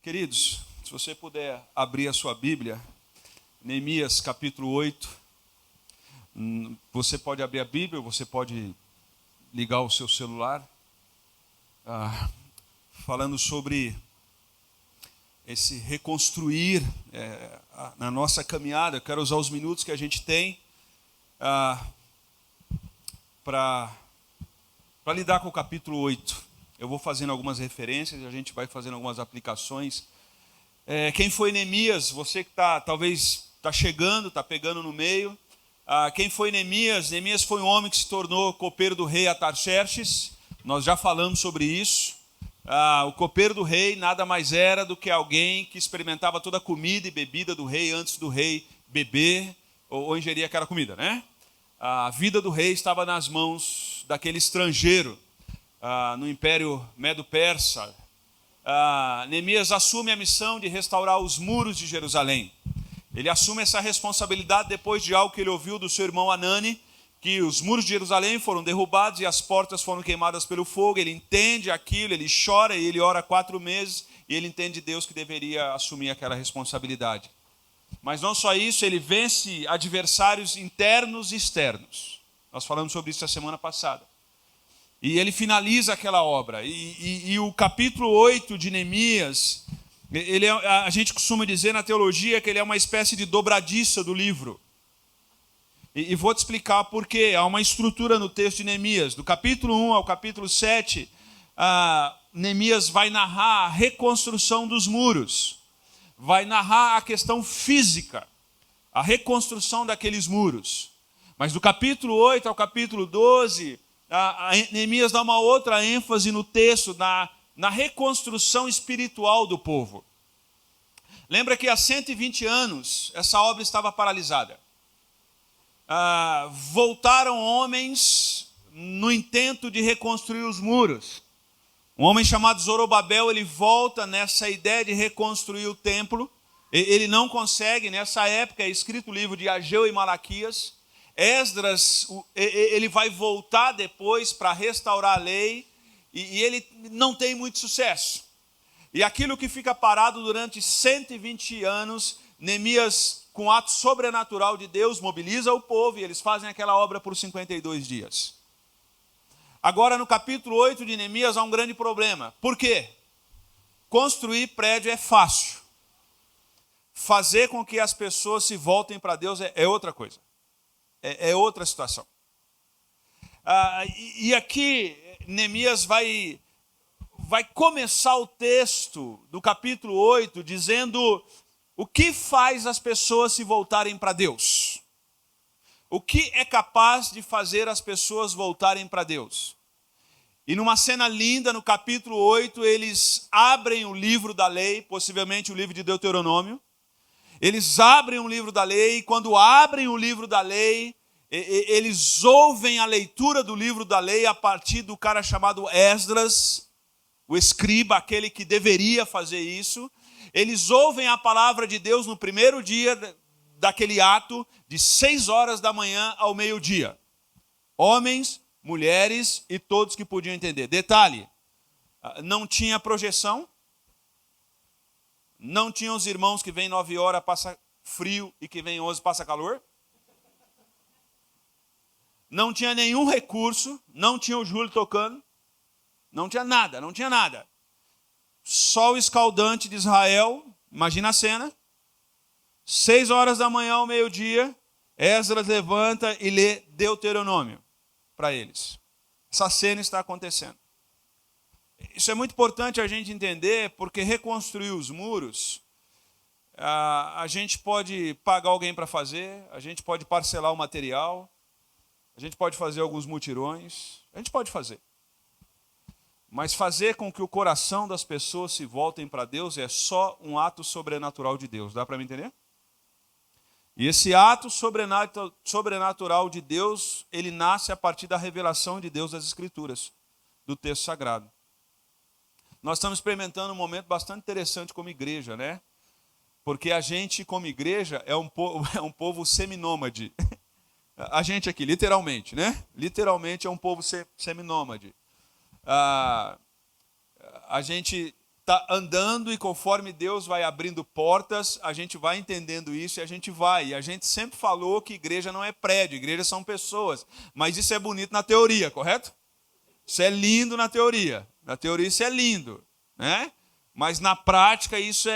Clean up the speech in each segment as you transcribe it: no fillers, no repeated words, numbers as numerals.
Queridos, se você puder abrir a sua Bíblia, Neemias capítulo 8, você pode abrir a Bíblia, você pode ligar o seu celular, falando sobre esse reconstruir na nossa caminhada. Eu quero usar os minutos que a gente tem para lidar com o capítulo 8. Eu vou fazendo algumas referências, a gente vai fazendo algumas aplicações. Quem foi Neemias? Você que talvez está chegando, está pegando no meio. Quem foi Neemias? Neemias foi um homem que se tornou copeiro do rei Atarxerxes. Nós já falamos sobre isso. O copeiro do rei nada mais era do que alguém que experimentava toda a comida e bebida do rei antes do rei beber ou ingerir aquela comida, né? A vida do rei estava nas mãos daquele estrangeiro. No Império Medo-Persa, Neemias assume a missão de restaurar os muros de Jerusalém. Ele assume essa responsabilidade depois de algo que ele ouviu do seu irmão Hanani, que os muros de Jerusalém foram derrubados e as portas foram queimadas pelo fogo. Ele entende aquilo, ele chora e ele ora 4 meses, e ele entende de Deus que deveria assumir aquela responsabilidade. Mas não só isso, ele vence adversários internos e externos. Nós falamos sobre isso a semana passada. E ele finaliza aquela obra. E o capítulo 8 de Neemias, a gente costuma dizer na teologia que ele é uma espécie de dobradiça do livro. E vou te explicar por quê. Há uma estrutura no texto de Neemias. Do capítulo 1 ao capítulo 7, Neemias vai narrar a reconstrução dos muros. Vai narrar a questão física, a reconstrução daqueles muros. Mas do capítulo 8 ao capítulo 12... Neemias dá uma outra ênfase no texto, na reconstrução espiritual do povo. Lembra que há 120 anos essa obra estava paralisada. Voltaram homens no intento de reconstruir os muros. Um homem chamado Zorobabel, ele volta nessa ideia de reconstruir o templo. Ele não consegue, nessa época é escrito o livro de Ageu e Malaquias. Esdras, ele vai voltar depois para restaurar a lei e ele não tem muito sucesso. E aquilo que fica parado durante 120 anos, Neemias, com ato sobrenatural de Deus, mobiliza o povo e eles fazem aquela obra por 52 dias. Agora, no capítulo 8 de Neemias, há um grande problema. Por quê? Construir prédio é fácil. Fazer com que as pessoas se voltem para Deus é outra coisa. É outra situação. E aqui Neemias vai começar o texto do capítulo 8 dizendo o que faz as pessoas se voltarem para Deus. O que é capaz de fazer as pessoas voltarem para Deus. E numa cena linda, no capítulo 8, eles abrem o livro da lei, possivelmente o livro de Deuteronômio. Eles abrem o livro da lei, e quando abrem o livro da lei, eles ouvem a leitura do livro da lei a partir do cara chamado Esdras, o escriba, aquele que deveria fazer isso. Eles ouvem a palavra de Deus no primeiro dia daquele ato, de 6 horas da manhã ao meio-dia. Homens, mulheres e todos que podiam entender. Detalhe, não tinha projeção. Não tinha os irmãos que vêm 9 horas, passa frio, e que vêm 11, passa calor. Não tinha nenhum recurso, não tinha o Júlio tocando. Não tinha nada, não tinha nada. Sol escaldante de Israel, imagina a cena. 6 horas da manhã ao meio-dia, Esdras levanta e lê Deuteronômio para eles. Essa cena está acontecendo. Isso é muito importante a gente entender, porque reconstruir os muros, a gente pode pagar alguém para fazer, a gente pode parcelar o material, a gente pode fazer alguns mutirões, a gente pode fazer. Mas fazer com que o coração das pessoas se voltem para Deus é só um ato sobrenatural de Deus. Dá para me entender? E esse ato sobrenatural de Deus, ele nasce a partir da revelação de Deus das Escrituras, do texto sagrado. Nós estamos experimentando um momento bastante interessante como igreja, né? Porque a gente, como igreja, é um povo seminômade. A gente aqui, literalmente, né? Literalmente é um povo seminômade. A gente está andando e conforme Deus vai abrindo portas, a gente vai entendendo isso e a gente vai. E a gente sempre falou que igreja não é prédio, igreja são pessoas. Mas isso é bonito na teoria, correto? Isso é lindo na teoria. Na teoria isso é lindo, né? Mas na prática isso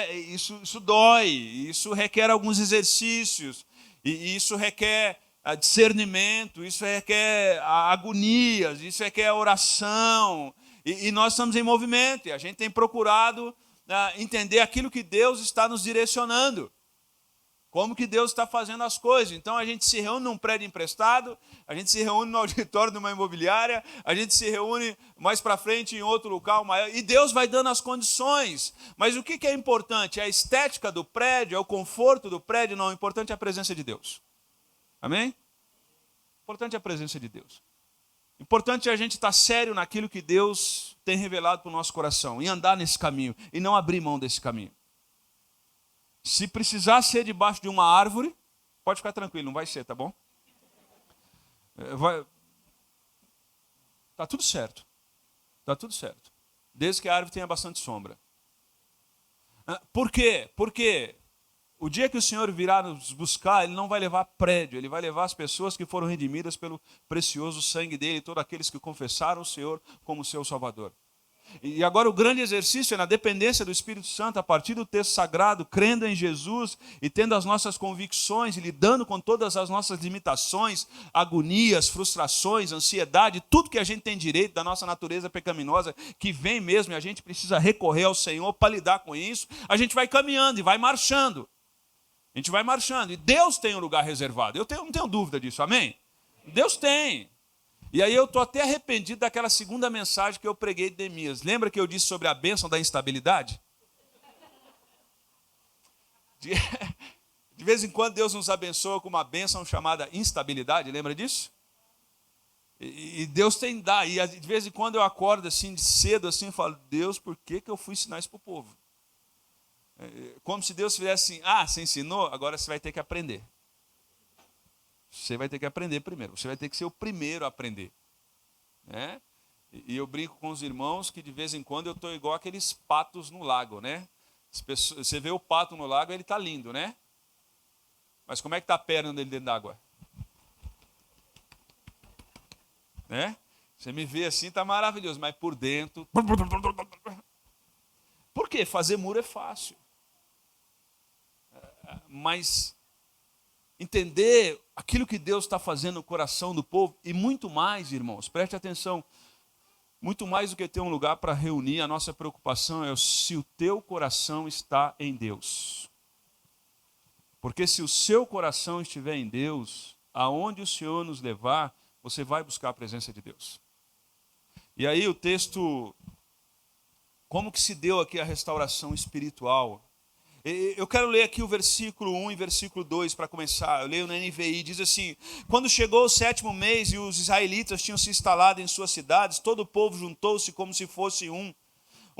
dói, isso requer alguns exercícios, e isso requer discernimento, isso requer agonias, isso requer oração, e nós estamos em movimento, e a gente tem procurado entender aquilo que Deus está nos direcionando. Como que Deus está fazendo as coisas. Então a gente se reúne num prédio emprestado, a gente se reúne no auditório de uma imobiliária, a gente se reúne mais para frente em outro local maior, e Deus vai dando as condições. Mas o que é importante? É a estética do prédio, é o conforto do prédio? Não, o importante é a presença de Deus. Amém? O importante é a presença de Deus. O importante é a gente estar sério naquilo que Deus tem revelado para o nosso coração, e andar nesse caminho, e não abrir mão desse caminho. Se precisar ser debaixo de uma árvore, pode ficar tranquilo, não vai ser, tá bom? Tá tudo certo. Tá tudo certo. Desde que a árvore tenha bastante sombra. Por quê? Porque o dia que o Senhor virá nos buscar, Ele não vai levar prédio, Ele vai levar as pessoas que foram redimidas pelo precioso sangue dEle, todos aqueles que confessaram o Senhor como seu Salvador. E agora o grande exercício é na dependência do Espírito Santo, a partir do texto sagrado, crendo em Jesus e tendo as nossas convicções e lidando com todas as nossas limitações, agonias, frustrações, ansiedade, tudo que a gente tem direito da nossa natureza pecaminosa, que vem mesmo e a gente precisa recorrer ao Senhor para lidar com isso, a gente vai caminhando e vai marchando. A gente vai marchando. E Deus tem um lugar reservado. Não tenho dúvida disso, amém? Deus tem. E aí eu estou até arrependido daquela segunda mensagem que eu preguei de Neemias. Lembra que eu disse sobre a bênção da instabilidade? De vez em quando Deus nos abençoa com uma bênção chamada instabilidade, lembra disso? E Deus tem dar. E de vez em quando eu acordo assim, de cedo, assim, e falo, Deus, por que eu fui ensinar isso para o povo? Como se Deus fizesse assim, você ensinou, agora você vai ter que aprender. Você vai ter que aprender primeiro. Você vai ter que ser o primeiro a aprender. Né? E eu brinco com os irmãos que de vez em quando eu estou igual aqueles patos no lago. Né? Você vê o pato no lago, ele está lindo, né? Mas como é que está a perna dele dentro d'água? Né? Você me vê assim, está maravilhoso. Mas por dentro... Por quê? Fazer muro é fácil. Mas... entender aquilo que Deus está fazendo no coração do povo, e muito mais, irmãos, preste atenção, muito mais do que ter um lugar para reunir, a nossa preocupação é se o teu coração está em Deus. Porque se o seu coração estiver em Deus, aonde o Senhor nos levar, você vai buscar a presença de Deus. E aí o texto, como que se deu aqui a restauração espiritual? Eu quero ler aqui o versículo 1 e versículo 2 para começar. Eu leio na NVI, diz assim: quando chegou o 7º mês e os israelitas tinham se instalado em suas cidades, todo o povo juntou-se como se fosse um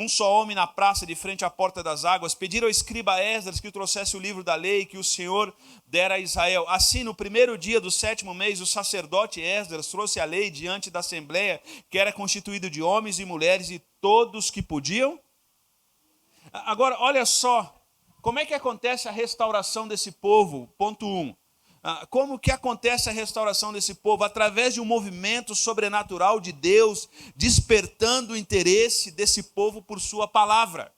só homem na praça de frente à porta das águas. Pediram ao escriba Esdras que trouxesse o livro da lei que o Senhor dera a Israel. Assim, no primeiro dia do 7º mês, o sacerdote Esdras trouxe a lei diante da assembleia, que era constituída de homens e mulheres e todos que podiam. Agora, olha só. Como é que acontece a restauração desse povo? Ponto 1. Como que acontece a restauração desse povo? Através de um movimento sobrenatural de Deus, despertando o interesse desse povo por sua palavra.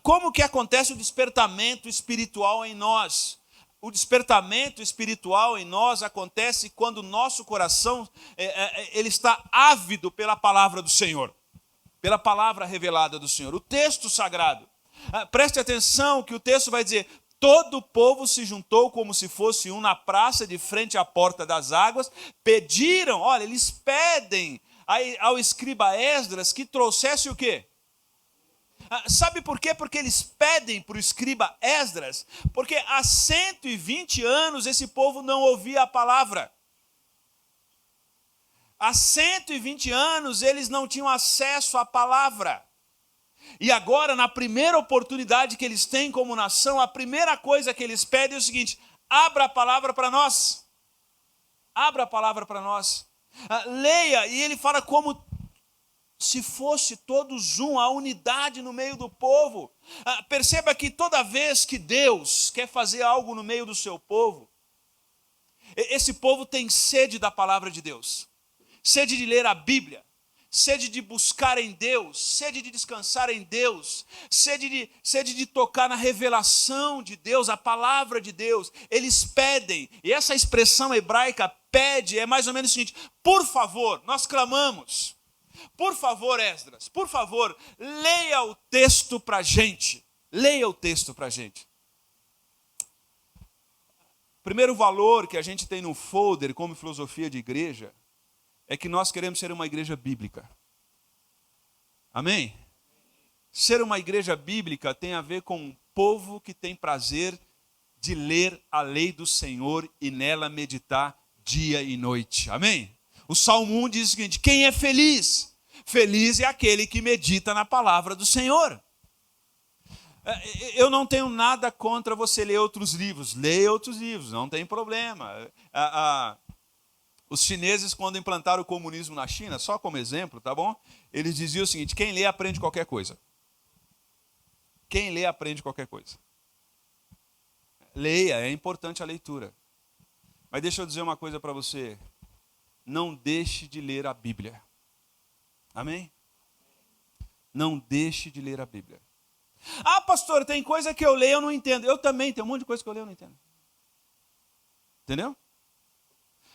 Como que acontece o despertamento espiritual em nós? O despertamento espiritual em nós acontece quando o nosso coração ele está ávido pela palavra do Senhor, pela palavra revelada do Senhor, o texto sagrado. Preste atenção que o texto vai dizer: todo o povo se juntou como se fosse um na praça de frente à porta das águas. Pediram, olha, eles pedem ao escriba Esdras que trouxesse o quê? Sabe por quê? Porque eles pedem para o escriba Esdras, porque há 120 anos esse povo não ouvia a palavra. Há 120 anos eles não tinham acesso à palavra. E agora, na primeira oportunidade que eles têm como nação, a primeira coisa que eles pedem é o seguinte: abra a palavra para nós. Abra a palavra para nós. Leia, e ele fala como se fosse todos um, a unidade no meio do povo. Perceba que toda vez que Deus quer fazer algo no meio do seu povo, esse povo tem sede da palavra de Deus, sede de ler a Bíblia, sede de buscar em Deus, sede de descansar em Deus, sede de tocar na revelação de Deus, a palavra de Deus. Eles pedem, e essa expressão hebraica, pede, é mais ou menos o seguinte: por favor, nós clamamos, por favor, Esdras, por favor, leia o texto para a gente, leia o texto para a gente. Primeiro valor que a gente tem no folder como filosofia de igreja é que nós queremos ser uma igreja bíblica. Amém? Ser uma igreja bíblica tem a ver com um povo que tem prazer de ler a lei do Senhor e nela meditar dia e noite. Amém? O Salmo 1 diz o seguinte: quem é feliz? Feliz é aquele que medita na palavra do Senhor. Eu não tenho nada contra você ler outros livros. Leia outros livros, não tem problema. Os chineses, quando implantaram o comunismo na China, só como exemplo, tá bom? Eles diziam o seguinte: quem lê aprende qualquer coisa. Quem lê aprende qualquer coisa. Leia, é importante a leitura. Mas deixa eu dizer uma coisa para você: não deixe de ler a Bíblia. Amém? Não deixe de ler a Bíblia. Ah, pastor, tem coisa que eu leio e eu não entendo. Eu também, tem um monte de coisa que eu leio e eu não entendo. Entendeu?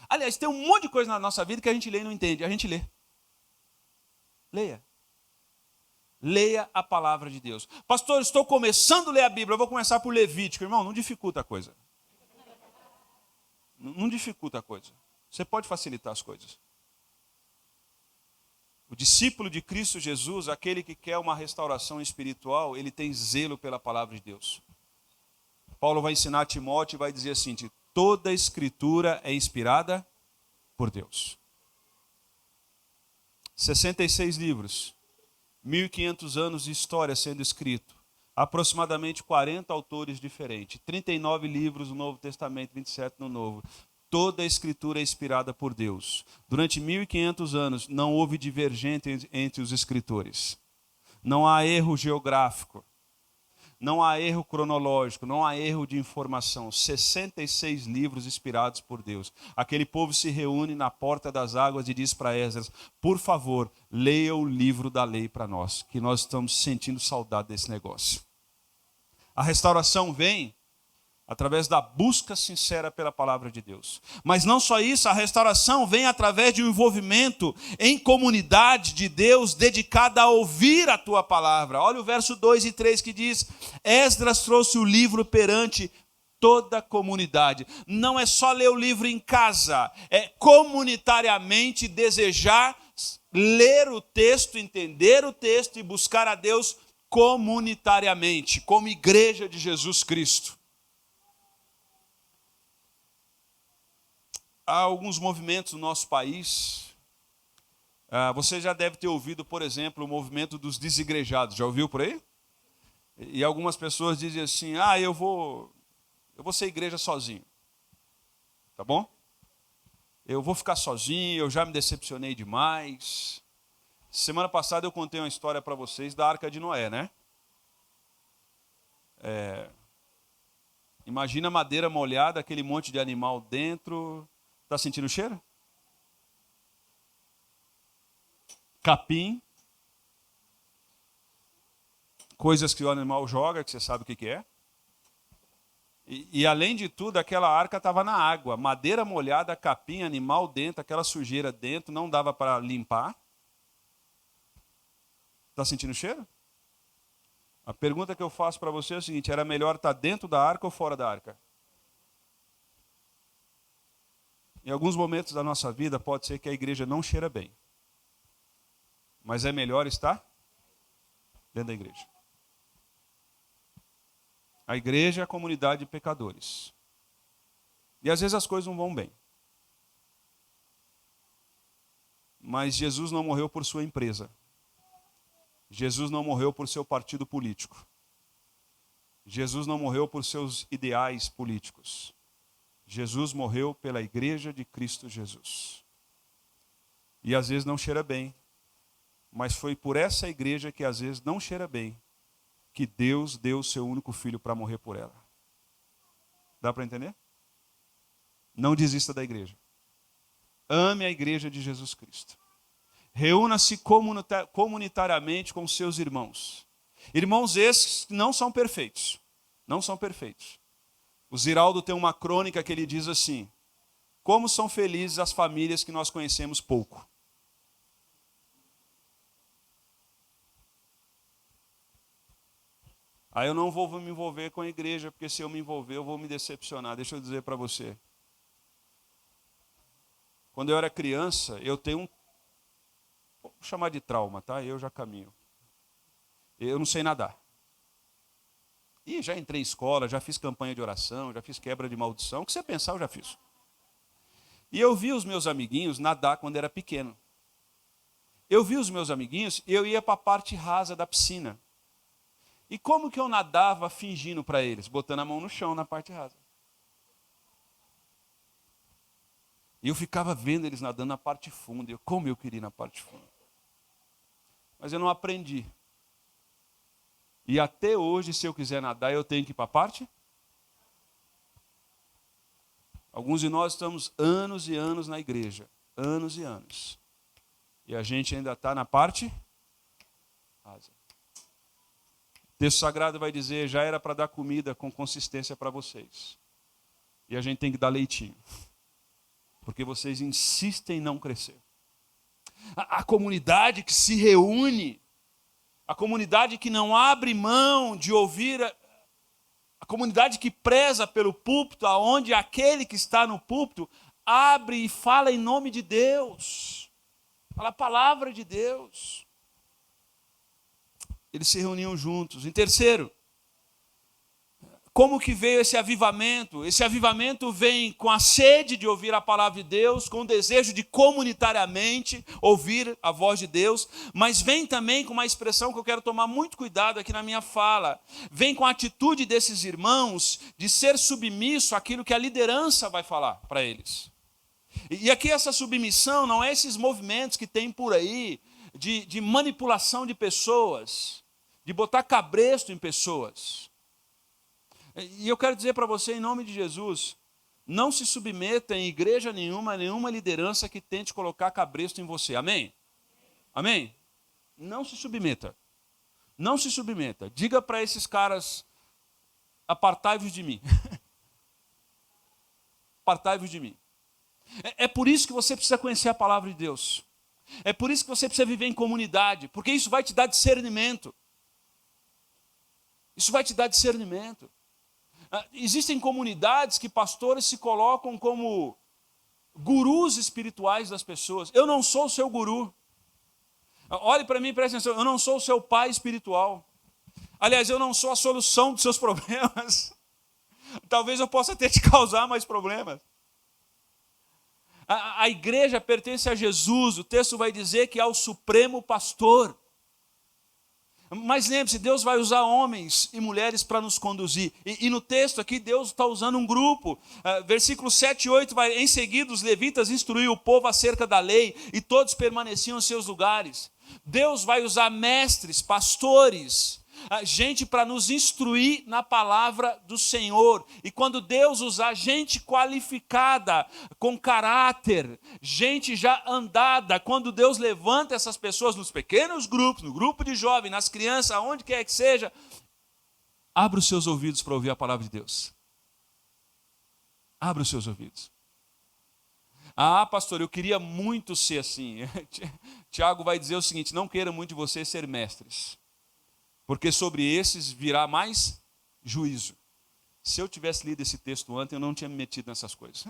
Aliás, tem um monte de coisa na nossa vida que a gente lê e não entende. A gente lê. Leia. Leia a palavra de Deus. Pastor, estou começando a ler a Bíblia, eu vou começar por Levítico. Irmão, não dificulta a coisa. Não dificulta a coisa. Você pode facilitar as coisas. O discípulo de Cristo Jesus, aquele que quer uma restauração espiritual, ele tem zelo pela palavra de Deus. Paulo vai ensinar a Timóteo e vai dizer assim: toda a escritura é inspirada por Deus. 66 livros, 1.500 anos de história sendo escrito, aproximadamente 40 autores diferentes, 39 livros no Novo Testamento, 27 no Novo. Toda a escritura é inspirada por Deus. Durante 1.500 anos não houve divergência entre os escritores. Não há erro geográfico. Não há erro cronológico, não há erro de informação. 66 livros inspirados por Deus. Aquele povo se reúne na porta das águas e diz para Esdras: por favor, leia o livro da lei para nós, que nós estamos sentindo saudade desse negócio. A restauração vem através da busca sincera pela palavra de Deus. Mas não só isso, a restauração vem através de um envolvimento em comunidade de Deus dedicada a ouvir a tua palavra. Olha o verso 2 e 3 que diz: Esdras trouxe o livro perante toda a comunidade. Não é só ler o livro em casa, é comunitariamente desejar ler o texto, entender o texto e buscar a Deus comunitariamente, como igreja de Jesus Cristo. Há alguns movimentos no nosso país. Você já deve ter ouvido, por exemplo, o movimento dos desigrejados. Já ouviu por aí? E algumas pessoas dizem assim: eu vou ser igreja sozinho. Tá bom? Eu vou ficar sozinho, eu já me decepcionei demais. Semana passada eu contei uma história para vocês da Arca de Noé, né? Imagina madeira molhada, aquele monte de animal dentro. Está sentindo o cheiro? Capim. Coisas que o animal joga, que você sabe o que é. E além de tudo, aquela arca estava na água. Madeira molhada, capim, animal dentro, aquela sujeira dentro, não dava para limpar. Está sentindo o cheiro? A pergunta que eu faço para você é o seguinte: era melhor estar dentro da arca ou fora da arca? Em alguns momentos da nossa vida pode ser que a igreja não cheira bem. Mas é melhor estar dentro da igreja. A igreja é a comunidade de pecadores. E às vezes as coisas não vão bem. Mas Jesus não morreu por sua empresa. Jesus não morreu por seu partido político. Jesus não morreu por seus ideais políticos. Jesus morreu pela igreja de Cristo Jesus. E às vezes não cheira bem. Mas foi por essa igreja que às vezes não cheira bem, que Deus deu o seu único filho para morrer por ela. Dá para entender? Não desista da igreja. Ame a igreja de Jesus Cristo. Reúna-se comunitariamente com seus irmãos. Irmãos esses não são perfeitos. Não são perfeitos. O Ziraldo tem uma crônica que ele diz assim: como são felizes as famílias que nós conhecemos pouco. Aí eu não vou me envolver com a igreja, porque se eu me envolver eu vou me decepcionar. Deixa eu dizer para você. Quando eu era criança, eu tenho vou chamar de trauma, tá? Eu já caminho. Eu não sei nadar. E já entrei em escola, já fiz campanha de oração, já fiz quebra de maldição. O que você pensar, eu já fiz. E eu vi os meus amiguinhos nadar quando era pequeno. Eu vi os meus amiguinhos e eu ia para a parte rasa da piscina. E como que eu nadava fingindo para eles? Botando a mão no chão na parte rasa. E eu ficava vendo eles nadando na parte funda. Como eu queria ir na parte funda. Mas eu não aprendi. E até hoje, se eu quiser nadar, eu tenho que ir para a parte? Alguns de nós estamos anos e anos na igreja. Anos e anos. E a gente ainda está na parte rasa. O texto sagrado vai dizer, já era para dar comida com consistência para vocês. E a gente tem que dar leitinho. Porque vocês insistem em não crescer. A comunidade que se reúne, a comunidade que não abre mão de ouvir, a comunidade que preza pelo púlpito, aonde aquele que está no púlpito abre e fala em nome de Deus. Fala a palavra de Deus. Eles se reuniam juntos. Em terceiro, como que veio esse avivamento? Esse avivamento vem com a sede de ouvir a palavra de Deus, com o desejo de comunitariamente ouvir a voz de Deus, mas vem também com uma expressão que eu quero tomar muito cuidado aqui na minha fala. Vem com a atitude desses irmãos de ser submisso àquilo que a liderança vai falar para eles. E aqui essa submissão não é esses movimentos que tem por aí de manipulação de pessoas, de botar cabresto em pessoas. E eu quero dizer para você, em nome de Jesus, não se submeta em igreja nenhuma, nenhuma liderança que tente colocar cabresto em você. Amém? Amém? Não se submeta. Não se submeta. Diga para esses caras, apartai-vos de mim. Apartai-vos de mim. É por isso que você precisa conhecer a palavra de Deus. É por isso que você precisa viver em comunidade, porque isso vai te dar discernimento. Isso vai te dar discernimento. Existem comunidades que pastores se colocam como gurus espirituais das pessoas. Eu não sou o seu guru. Olhe para mim e preste atenção. Eu não sou o seu pai espiritual. Aliás, eu não sou a solução dos seus problemas. Talvez eu possa até te causar mais problemas. A igreja pertence a Jesus. O texto vai dizer que é o supremo pastor. Mas lembre-se, Deus vai usar homens e mulheres para nos conduzir. E no texto aqui, Deus está usando um grupo. Versículos 7 e 8, em seguida os levitas instruíam o povo acerca da lei, e todos permaneciam em seus lugares. Deus vai usar mestres, pastores, gente para nos instruir na palavra do Senhor. E quando Deus usar gente qualificada, com caráter, gente já andada, quando Deus levanta essas pessoas nos pequenos grupos, no grupo de jovens, nas crianças, aonde quer que seja, abra os seus ouvidos para ouvir a palavra de Deus. Abra os seus ouvidos. Ah, pastor, eu queria muito ser assim. Tiago vai dizer o seguinte: não queira muito de vocês ser mestres, porque sobre esses virá mais juízo. Se eu tivesse lido esse texto antes, eu não tinha me metido nessas coisas.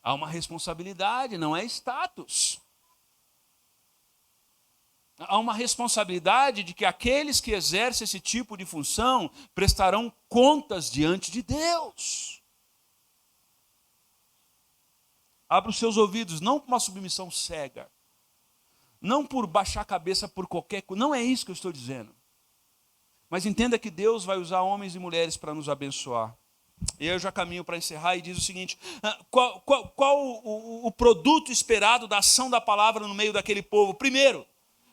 Há uma responsabilidade, não é status. Há uma responsabilidade de que aqueles que exercem esse tipo de função prestarão contas diante de Deus. Abra os seus ouvidos, não por uma submissão cega. Não por baixar a cabeça por qualquer coisa. Não é isso que eu estou dizendo. Mas entenda que Deus vai usar homens e mulheres para nos abençoar. E aí eu já caminho para encerrar e diz o seguinte: qual o produto esperado da ação da palavra no meio daquele povo? Primeiro,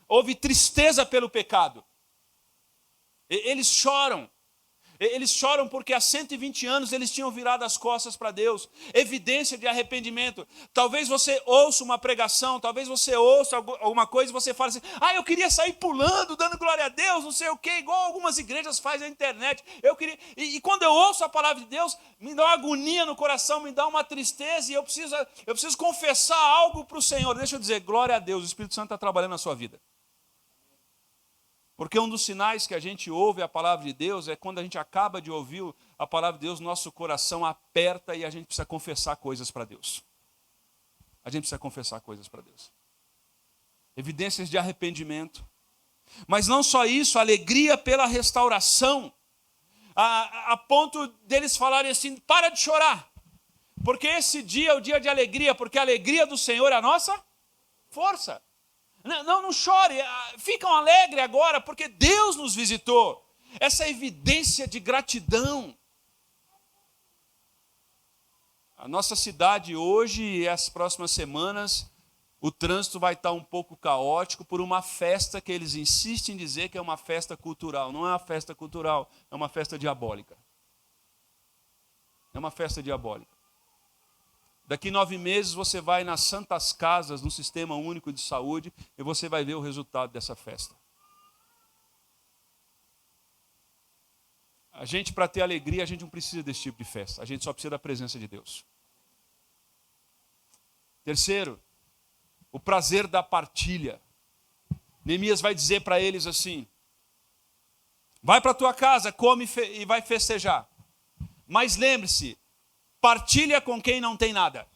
houve tristeza pelo pecado. Eles choram. Eles choram porque há 120 anos eles tinham virado as costas para Deus. Evidência de arrependimento. Talvez você ouça uma pregação, talvez você ouça alguma coisa e você fale assim: eu queria sair pulando, dando glória a Deus, não sei o quê, igual algumas igrejas fazem na internet. Eu queria. E quando eu ouço a palavra de Deus, me dá uma agonia no coração, me dá uma tristeza e eu preciso confessar algo para o Senhor. Deixa eu dizer, glória a Deus, o Espírito Santo está trabalhando na sua vida. Porque um dos sinais que a gente ouve a palavra de Deus é quando a gente acaba de ouvir a palavra de Deus, nosso coração aperta e a gente precisa confessar coisas para Deus. A gente precisa confessar coisas para Deus. Evidências de arrependimento. Mas não só isso, alegria pela restauração. A ponto deles falarem assim: para de chorar. Porque esse dia é o dia de alegria, porque a alegria do Senhor é a nossa força. Não chore, ficam alegres agora, porque Deus nos visitou. Essa evidência de gratidão. A nossa cidade hoje e as próximas semanas, o trânsito vai estar um pouco caótico por uma festa que eles insistem em dizer que é uma festa cultural. Não é uma festa cultural, é uma festa diabólica. É uma festa diabólica. Daqui 9 meses você vai nas santas casas, no Sistema Único de Saúde, e você vai ver o resultado dessa festa. A gente, para ter alegria, a gente não precisa desse tipo de festa. A gente só precisa da presença de Deus. Terceiro, o prazer da partilha. Neemias vai dizer para eles assim: vai para a tua casa, come e vai festejar. Mas lembre-se, partilha com quem não tem nada.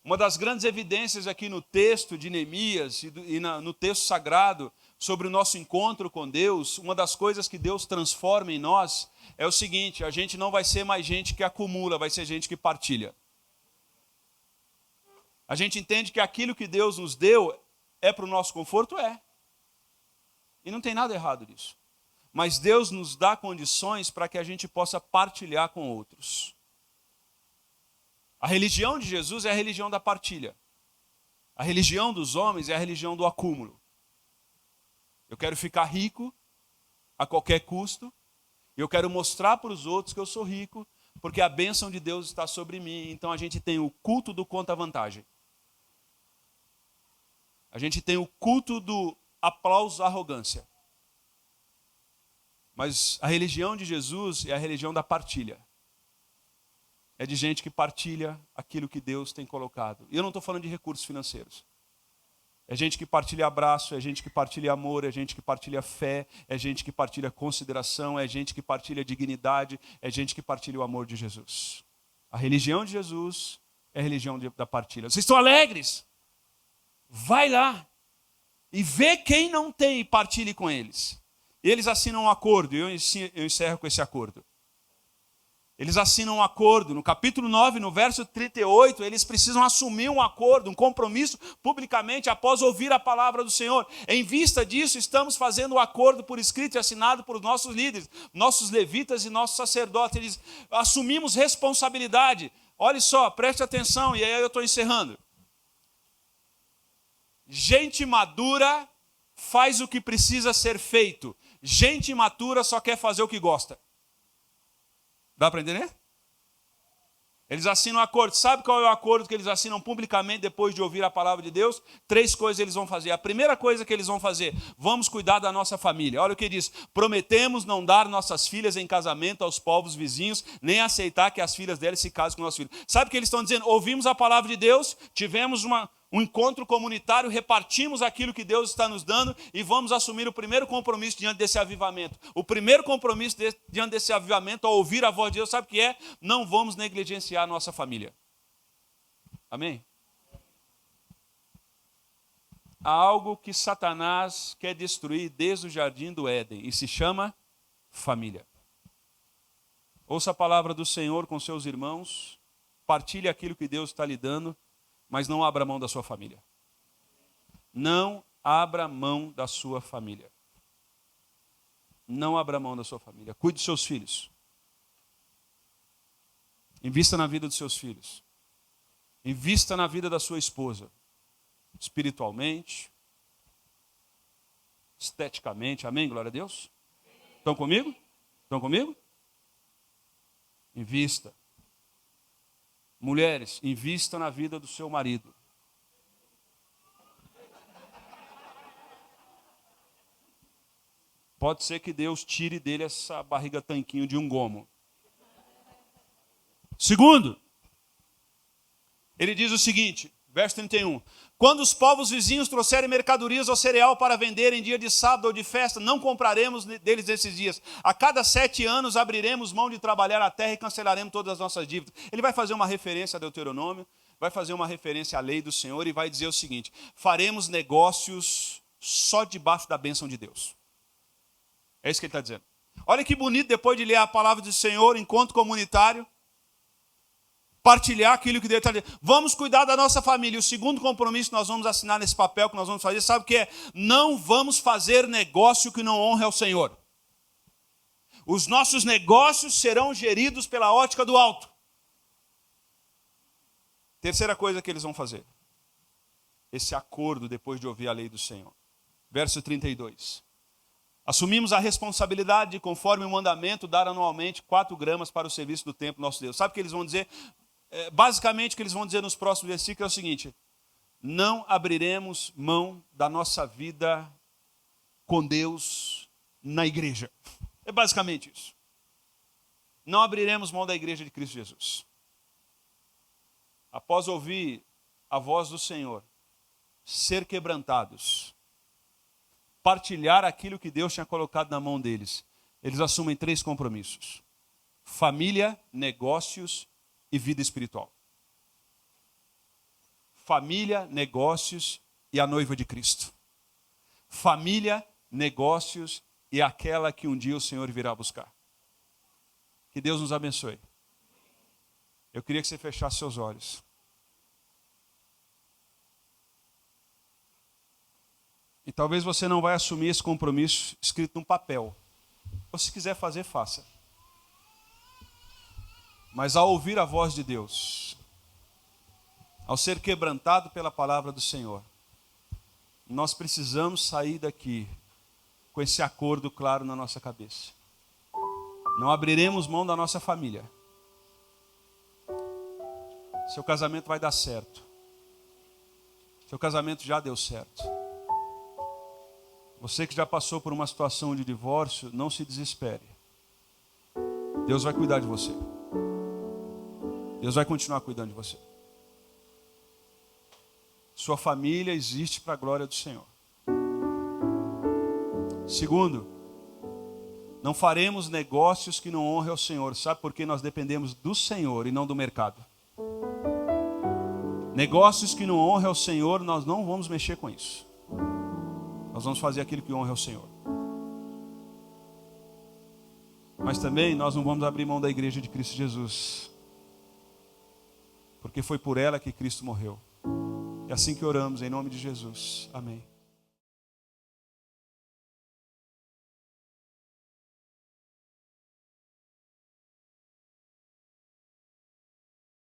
Uma das grandes evidências aqui no texto de Neemias e no texto sagrado sobre o nosso encontro com Deus, uma das coisas que Deus transforma em nós é o seguinte: a gente não vai ser mais gente que acumula, vai ser gente que partilha. A gente entende que aquilo que Deus nos deu é para o nosso conforto? É. E não tem nada errado nisso. Mas Deus nos dá condições para que a gente possa partilhar com outros. A religião de Jesus é a religião da partilha. A religião dos homens é a religião do acúmulo. Eu quero ficar rico a qualquer custo. E eu quero mostrar para os outros que eu sou rico, porque a bênção de Deus está sobre mim. Então a gente tem o culto do conta-vantagem. A gente tem o culto do aplauso à arrogância. Mas a religião de Jesus é a religião da partilha. É de gente que partilha aquilo que Deus tem colocado. E eu não estou falando de recursos financeiros. É gente que partilha abraço, é gente que partilha amor, é gente que partilha fé, é gente que partilha consideração, é gente que partilha dignidade, é gente que partilha o amor de Jesus. A religião de Jesus é a religião da partilha. Vocês estão alegres? Vai lá e vê quem não tem e partilhe com eles. Eles assinam um acordo, e eu encerro com esse acordo. Eles assinam um acordo, no capítulo 9, no verso 38, eles precisam assumir um acordo, um compromisso publicamente após ouvir a palavra do Senhor. Em vista disso, estamos fazendo um acordo por escrito e assinado por nossos líderes, nossos levitas e nossos sacerdotes. Eles assumimos responsabilidade. Olha só, preste atenção, e aí eu estou encerrando. Gente madura faz o que precisa ser feito. Gente imatura só quer fazer o que gosta. Dá para entender? Eles assinam um acordo. Sabe qual é o acordo que eles assinam publicamente depois de ouvir a palavra de Deus? 3 coisas eles vão fazer. A primeira coisa que eles vão fazer: vamos cuidar da nossa família. Olha o que diz: prometemos não dar nossas filhas em casamento aos povos vizinhos, nem aceitar que as filhas deles se casem com nossos filhos. Sabe o que eles estão dizendo? Ouvimos a palavra de Deus, tivemos um encontro comunitário, repartimos aquilo que Deus está nos dando e vamos assumir o primeiro compromisso diante desse avivamento. O primeiro compromisso diante desse avivamento, ao ouvir a voz de Deus, sabe o que é? Não vamos negligenciar a nossa família. Amém? Há algo que Satanás quer destruir desde o jardim do Éden e se chama família. Ouça a palavra do Senhor com seus irmãos, partilhe aquilo que Deus está lhe dando, mas não abra mão da sua família. Não abra mão da sua família. Não abra mão da sua família. Cuide dos seus filhos. Invista na vida dos seus filhos. Invista na vida da sua esposa. Espiritualmente, esteticamente. Amém? Glória a Deus. Estão comigo? Estão comigo? Invista. Mulheres, invista na vida do seu marido. Pode ser que Deus tire dele essa barriga tanquinho de um gomo. Segundo, ele diz o seguinte, verso 31. Quando os povos vizinhos trouxerem mercadorias ou cereal para vender em dia de sábado ou de festa, não compraremos deles esses dias. A cada 7 anos abriremos mão de trabalhar a terra e cancelaremos todas as nossas dívidas. Ele vai fazer uma referência a Deuteronômio, vai fazer uma referência à lei do Senhor e vai dizer o seguinte: faremos negócios só debaixo da bênção de Deus. É isso que ele está dizendo. Olha que bonito, depois de ler a palavra do Senhor, encontro comunitário, partilhar aquilo que Deus está dizendo. Vamos cuidar da nossa família. O segundo compromisso que nós vamos assinar nesse papel que nós vamos fazer, sabe o que é? Não vamos fazer negócio que não honre ao Senhor. Os nossos negócios serão geridos pela ótica do alto. Terceira coisa que eles vão fazer. Esse acordo depois de ouvir a lei do Senhor. Verso 32. Assumimos a responsabilidade de, conforme o mandamento, dar anualmente 4 gramas para o serviço do templo nosso Deus. Sabe o que eles vão dizer? Basicamente, o que eles vão dizer nos próximos versículos é o seguinte: não abriremos mão da nossa vida com Deus na igreja. É basicamente isso. Não abriremos mão da igreja de Cristo Jesus. Após ouvir a voz do Senhor, ser quebrantados, partilhar aquilo que Deus tinha colocado na mão deles, eles assumem 3 compromissos: família, negócios e vida espiritual. Família, negócios e a noiva de Cristo. Família, negócios e aquela que um dia o Senhor virá buscar. Que Deus nos abençoe. Eu queria que você fechasse seus olhos. E talvez você não vai assumir esse compromisso escrito num papel. Ou se quiser fazer, faça. Mas ao ouvir a voz de Deus, ao ser quebrantado pela palavra do Senhor, nós precisamos sair daqui com esse acordo claro na nossa cabeça. Não abriremos mão da nossa família. Seu casamento vai dar certo. Seu casamento já deu certo. Você que já passou por uma situação de divórcio, não se desespere. Deus vai cuidar de você. Deus vai continuar cuidando de você. Sua família existe para a glória do Senhor. Segundo, não faremos negócios que não honrem ao Senhor. Sabe por que nós dependemos do Senhor e não do mercado? Negócios que não honrem ao Senhor, nós não vamos mexer com isso. Nós vamos fazer aquilo que honra ao Senhor. Mas também nós não vamos abrir mão da igreja de Cristo Jesus. Porque foi por ela que Cristo morreu. É assim que oramos, em nome de Jesus. Amém.